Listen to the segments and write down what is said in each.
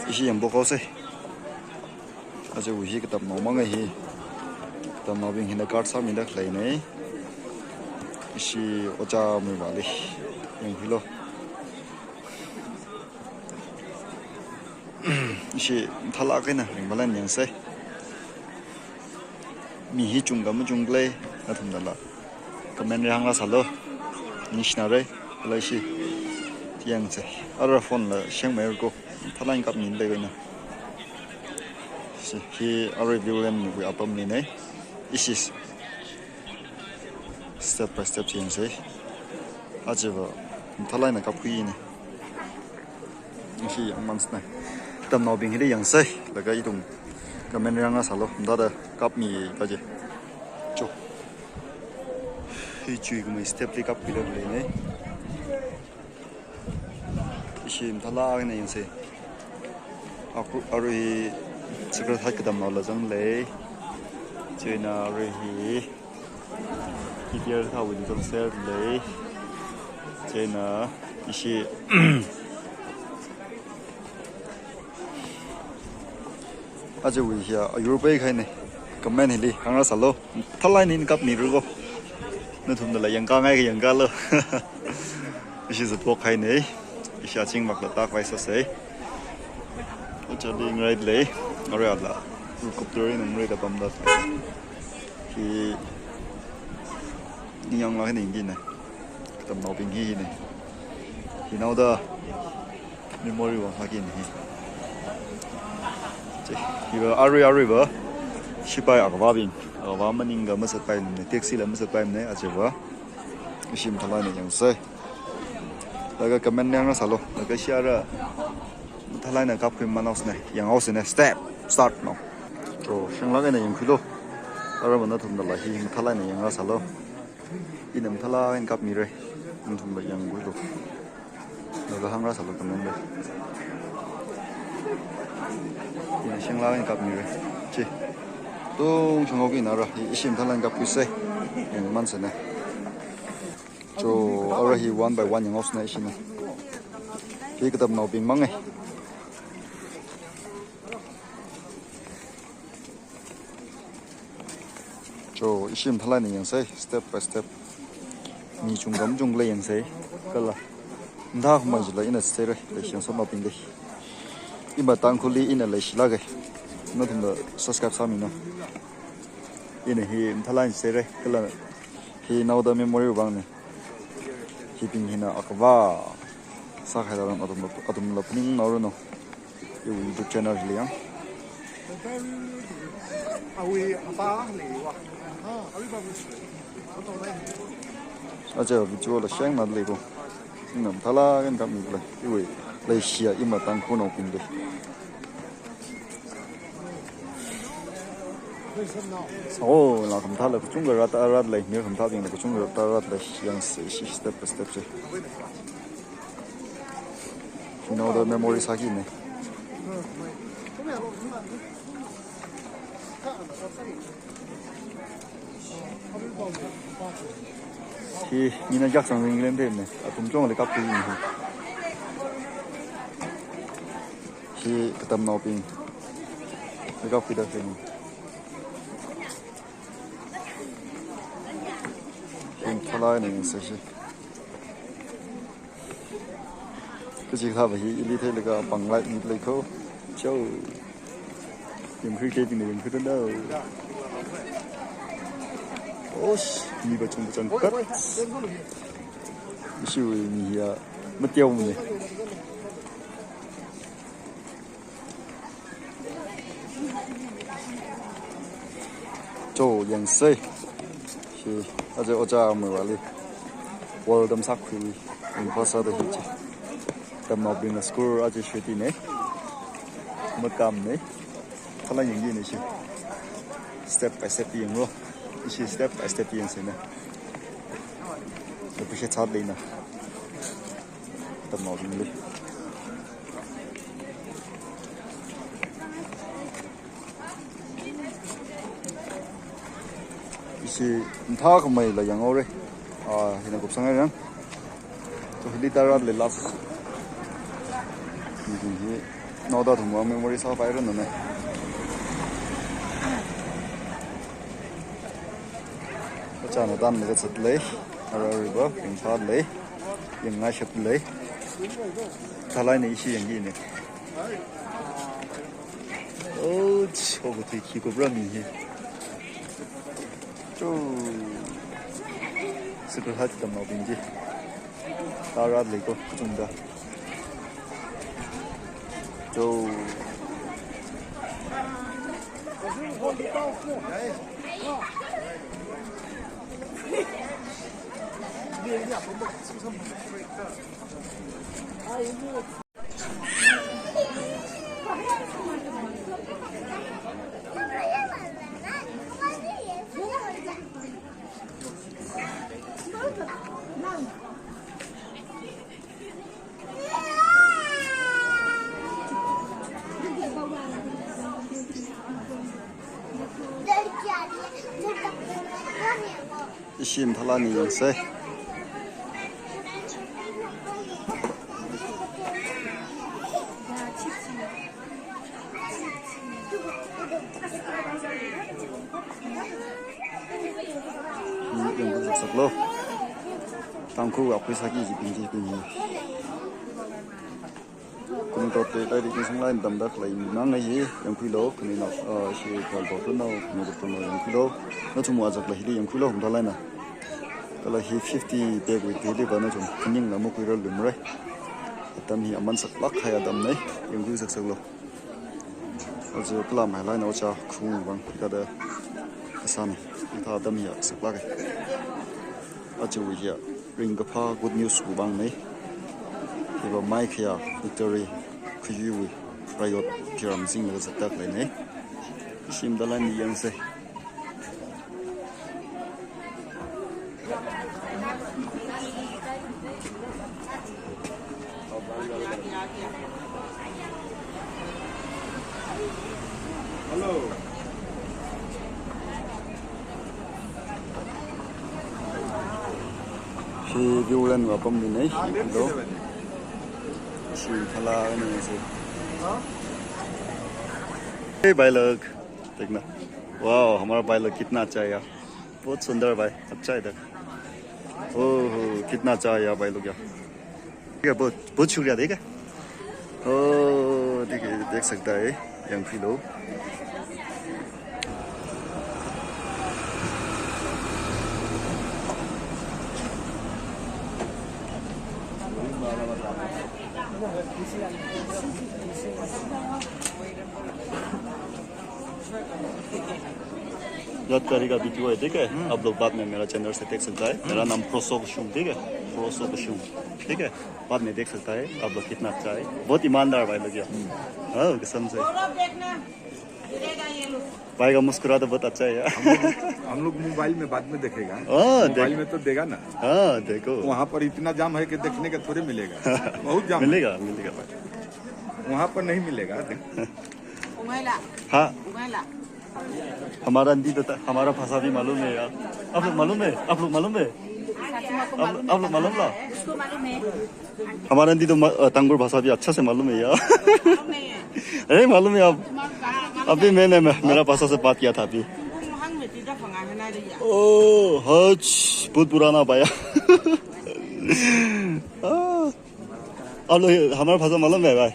Isi yang bokau se. Aja uhi kitab mau mangai hi. Kitab mau bing hina card sa minda klai nei. Isi ocha mi bali. Yang hilo. Isi thala kai na ringbalan yang se. Mi hi chungam jungle na thumdala. Comment rang la salo. Nishnare lai si. Tiang se. Ara phone la siang mai ko. Thala in kap min le na. He review them we up ni nei. This is step by step yang se. Aja ba. Thala na kap kui ni. Isi yang mans na. Tam no bing hi yang se. Laga idung. Comment rang la salo. Da da kap mi ka je. Cho. Hi chui ko mai step li kap pi le nei. Isi thala na yang se. Aku ari secret hai kadam nol jang le chena re hi kitir tha win jong ser le chena isi aje wi ya europe khai ne comment hi hanga salo thalai nin kap mi ru go na thum da la yang ka ngai ga yang ka lo isi zo tok khai ne isi aching mak la ta kwai sa se cho đi ngay lấy rồi là cục tôi nằm đây là bấm đất thì đi nhong là cái gì này tầm nào bình ghi này thì nào đó memory vào cái này thì vừa ari vừa sipai ở vào mình 인가 mất bay này taxi là mất bay này à chứ vừa sim thay này chẳng sai là cái comment này nó sao luôn là cái share thalai na kap khim manos ne yang aus ne step start no to shangla ga ne yang khilo ara mana thum da la hi thalai na yang asalo inam thala en kap mi re thum da yang gulo da ga hang ra salo kamen be in shangla en kap mi re chi to chang gi na ra hi isim thalai kap ku se en man se ne to ara hi one by one yang aus ne shi ne hi kitab no ping mang ai cho isim thalai ni yang sai step by step ni chungam jungle yang sai kala nda khma jula ina sai re le siang so ma ping de ima tang khuli ina le sila ge no thum da subscribe sa mi no ina hi thalai sai re kala hi now the memory bang ne hi ping hina akwa sa khai da atum la pning no no YouTube channel liang aja video la siang na le ko nam thala kan kam ni le iwe le sia ima tang ko no pin de oh la kam thala ko chung ga rat le ni kam tha ding ko chung ga rat le siang step by step se you know the memory sa gi ne thì nhìn nó chắc sang mình lên thêm này, cũng trong là cặp cái gì thì cái tầm nào pin, cái cặp cái đó thì pin thay lại này sẽ cái gì khác vậy, ý thế là cái bằng lại như lấy khâu, cháu dùng khi kia thì dùng khi đó đâu. Osh, mi ba chung chung kat. Isu mi ya mất tiêu này. Cho yang sei. Thì aja oja mới vào đi. World đam sắc khui. Mình có sao được chứ. Đam nào bên school aja chơi tí này. Mất cam này. Thật là những gì này chứ. Step by step yang luôn. Isi step by step yang sini. Tapi saya chat lina. Tầm nào đi. Isi entah kemai lah yang orang. Hina kup sangat kan. So hili tarat le last. Ini 나다 동화 메모리 사 파이런네 자나 단가 쳇레 아라리바 빙파레 영가 쳇레 탈라이네 이시 연기네 오 저거 되게 기고 브라미히 저 스크 하트 담아 빈지 따라들고 좀더 저 심 탈라니 연세 이건 무슨 당구 앞에 사기 집인지 cũng có thể đây thì chúng lại tầm đất lại nắng này gì em quy lô cái này nó sẽ còn bỏ tuần nào mình được tuần nào em quy lô nó chung mua giặc lại đi em quy lô không thà lại nè cái là 50 bag với thế thì vẫn nó chung nhưng là một quy lô lùm rồi tầm hi aman sắc lắc hay tầm này em quy sắc sắc lô ở chỗ cái làm hay lại nó cho khung bằng cái đó cái san thà tầm hi sắc lắc ở chỗ gì ring cái pha good news của bang này thì vào mai kia Victory cứ vui riot kiram sing là rất đặc lại này sim đó là niên se hello khi view lên vào công ty này đó थाला नहीं से ये बाइलग देखना वाह हमारा बाइलग कितना अच्छा है यार बहुत सुंदर भाई अच्छा है ओह कितना अच्छा है यार बाइलग यार ठीक है बहुत बहुत शुक्रिया देख ओ देख सकता है यंग फिलो लटकारी का वीडियो है ठीक है आप लोग बाद में मेरा चैनल से देख सकता है मेरा नाम प्रोसोब शूम ठीक है प्रोसोब शूम ठीक है बाद में देख सकता है आप लोग कितना अच्छा है बहुत ईमानदार भाई लोग हाँ कसम से भाई का मुस्कुराता बहुत अच्छा है यार हम लोग मोबाइल में बाद में देखेगा मोबाइल में तो देगा ना हाँ देखो वहाँ पर इतना जाम है कि देखने का थोड़े मिलेगा बहुत जाम मिलेगा भाई वहाँ पर नहीं मिलेगा हाँ हमारा हिंदी तो हमारा भाषा भी मालूम है यार आप लोग मालूम है आप लोग मालूम ला हमारा हिंदी तो तंगुर भाषा भी अच्छा से मालूम है यार अरे मालूम है आप अभी मैंने मेरा भाषा से बात किया था अभी ओह हज बहुत पुराना पाया आप लोग हमारा भाषा मालूम है भाई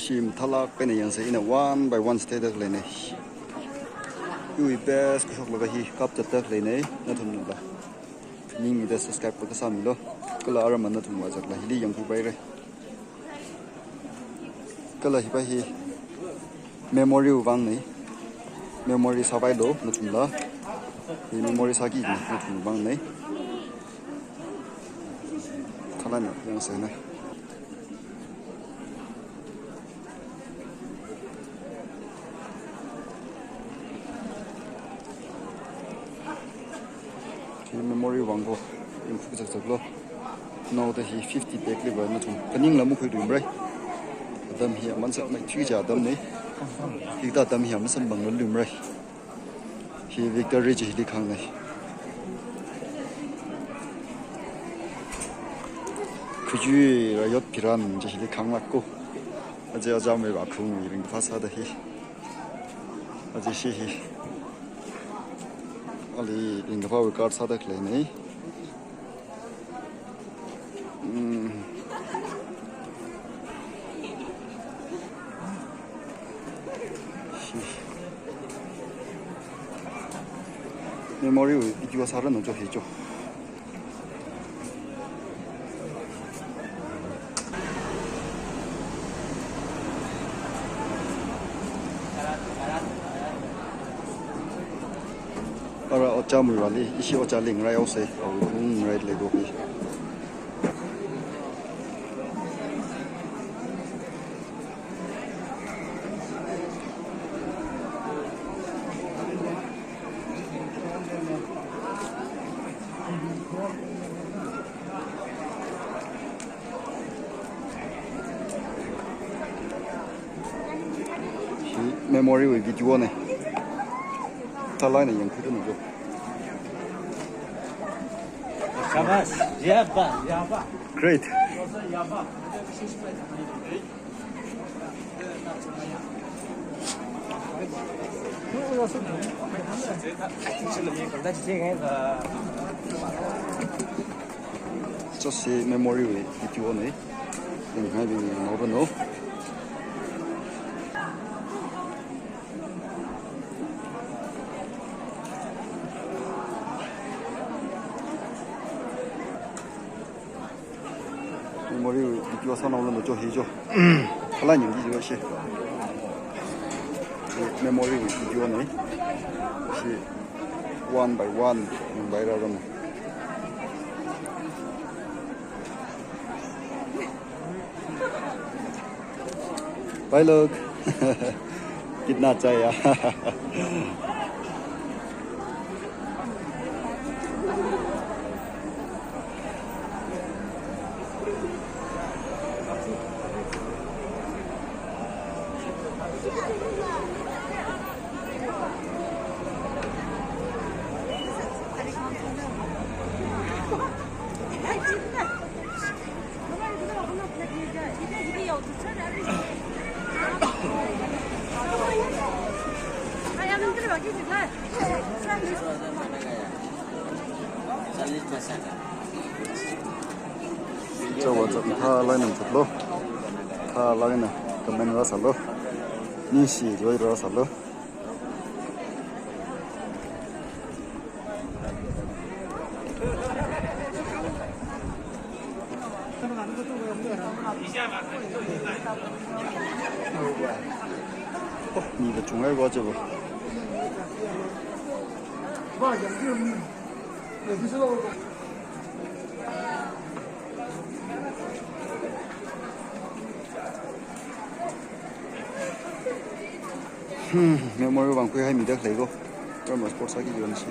Shim talak pen yang say in a one by one state of lane. You best look at he cup the duck lane, not to know. Ning the subscribe for the Samilo, Kala Araman to was like the young people. Kala Hibahi memory of Vanni, memory Savaido, Natunda, the memory Sagi, Natun Vanni. Talana, young Sena. Memory Wango in Fukes of Law. Now that he 50 back liver, not from Pening Lamuku to break. Them here, once at my teacher, Dumney. He got them here, Mr. Bangalum Ray. He Victor Rich, he can't. Could you yacht piran, just the Kanglako? As a Jami Bakum, even Fasada he. As a she. Ali in the power card Sadak Lane. Memory it was a run of Johijo. Ora Ochamu Rally, Ishi Ochaling, right? Also, right Lego. Memory will be one. Talana young couldn't go. Great. Just see memory with you on it. And having over no. Memory 이거 사나오는 거 해줘. 할란 연기 이것이. Memory 이거네. 시 one by one 바이라로. Bye look. कितना चाहिए? 저거 다 라인은 쳤로 다 라인은 그만으로 살로 니시 저희로 살로 니가 중얼 가지고 memory bang kuy hay mi dak lego rồi mà sport sa ki yon si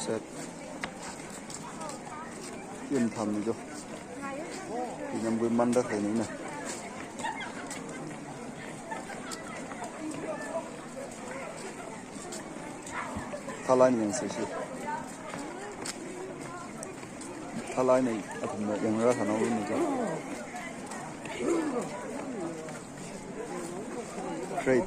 set yên thầm này cho thì nhằm quên măn đất này nè Thái Lan yang sih Thái Lan này aku nak yang rasa nak ini je great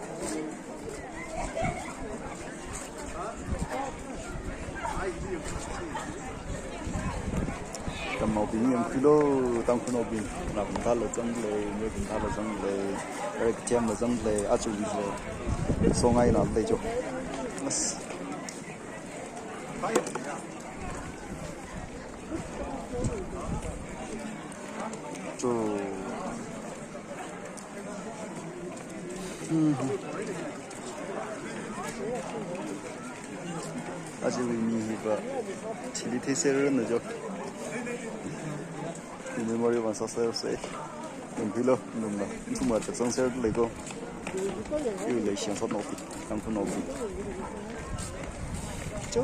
tầm màu bình yang kilo tăng kilo bình là chúng ta là dân lệ như chúng ta là dân lệ cái chém là dân lệ áp dụng lệ số ngày làm đây cho 아직 의미가 지리 태세를 넣죠. 이 메모리만 썼어요. đừng quý lơ đừng là chúng mà chắc sẽ lấy cô yêu lấy xem sót nộp tăng không nộp chú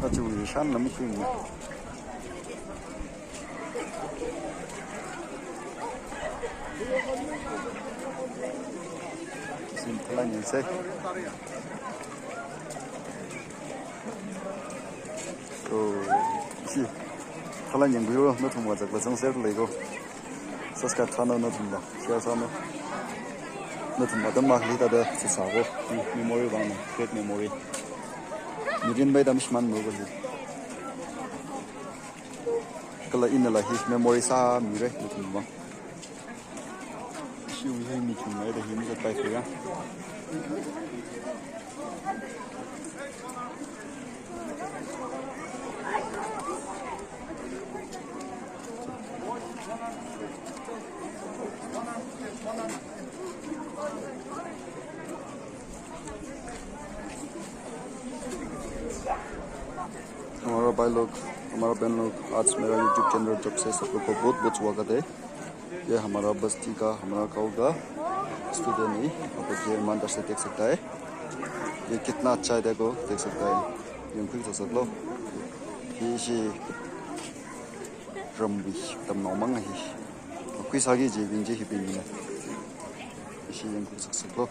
아주 산 너무 크네. Xin Thái Lan nhận xét. Thái Lan nhận quý rồi, nó thùng vào giặc là xong xét lấy cô. Saskatchewan nó thùng vào, xe sao nó thùng vào tấm mạc lý ta đây, sẽ xả cô. Memory bằng này, great memory. Mirin bay dam shman mo ko hi kala in la hi memory sa mi re lutin ba shiu hi mi chung mai da hi mi ka pai ya हमारा भाई लोग हमारा बहन लोग आज मेरा YouTube channel जब से सब लोग को बहुत बहुत स्वागत है ये हमारा बस्ती का हमारा गाँव का स्टूडेंट है आप ये ईमानदार से देख सकता है ये कितना अच्छा है देखो देख सकता है ये फिर से सब लोग ये शी रंबी तब नौमंग है कोई सागी जी बिंजी ही बिंजी है ये ये फिर से सब लोग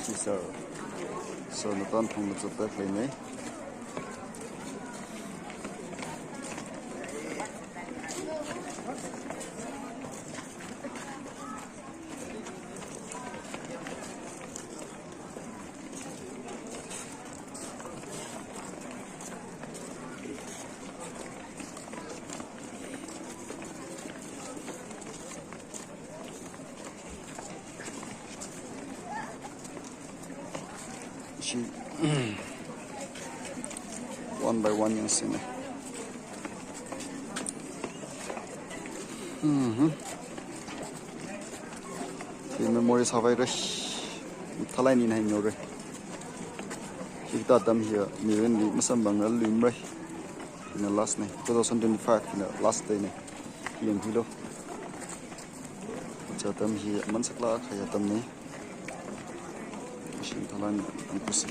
ये सर नतान थोंग में चलता है नहीं one by one yang sini. Ini memori sampai res, thalai ni nahi nyore. Kita tam here, miren di masam bangal limre. Ini last ni, 2025 ini last day ni, yang kilo. Jadam here, mansakla kaya tam ni. Mesin thalai ni angkusi.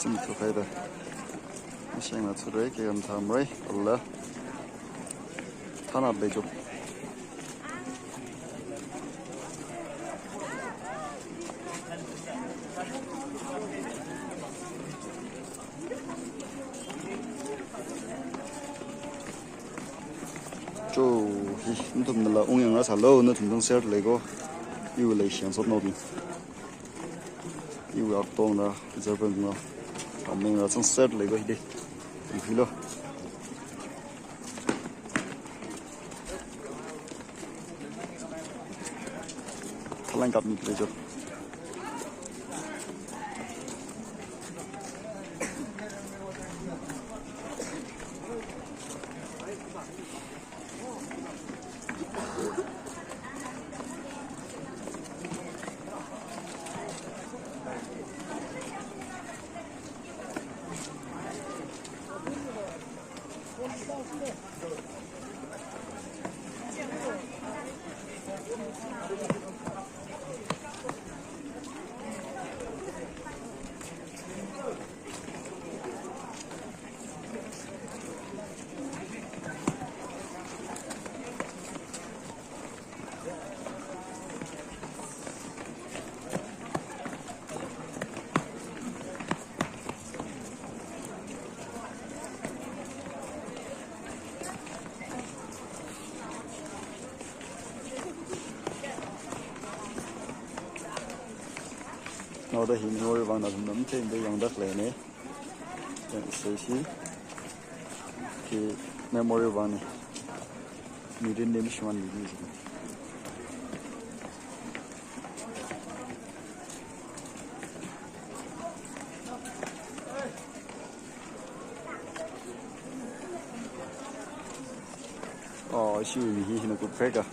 Chim thu khai da machine là thu đấy cái âm tham đấy Allah thằng nào để chụp chú hi nó thùng là ông yang nó xả lâu nó thùng đông xe lấy cô yêu lấy sáng sốt nấu đi yêu áp tông ra giờ bên nó mình là trong set lấy cái đi thì lo Thái Lan gặp mình lấy cho da hi ni ol wang na dum nam te be yang dak le ne se si ki memory wang ni rin nem shwan ni ji shi wi hi na ku pheka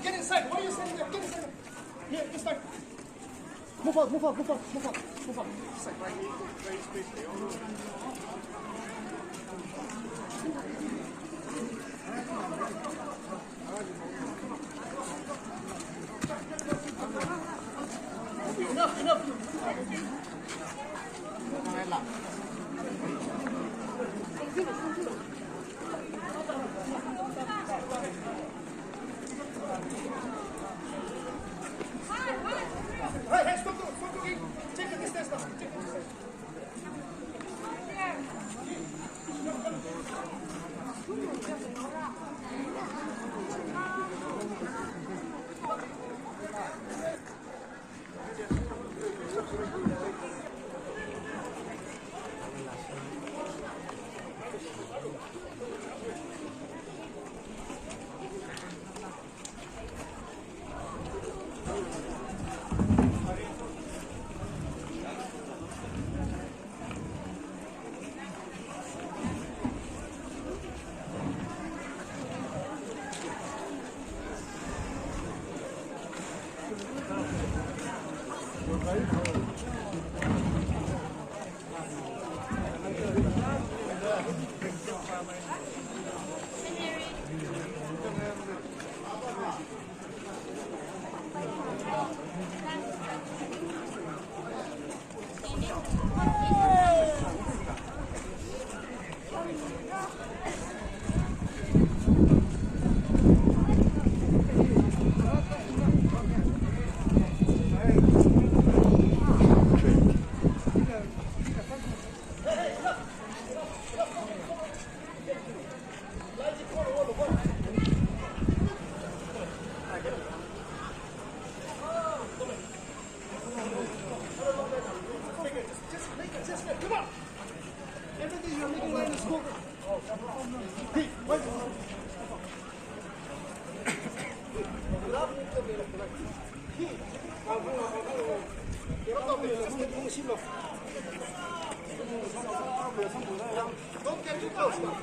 Get inside. Why are you standing there? Get inside. Here, get inside. Move out. Inside. Right here. Very spacely. Enough. Hey, stop talking. Take the distance now. Take the distance. Come on. Everything you're making line is covered. Hey, wait. Don't get too close now.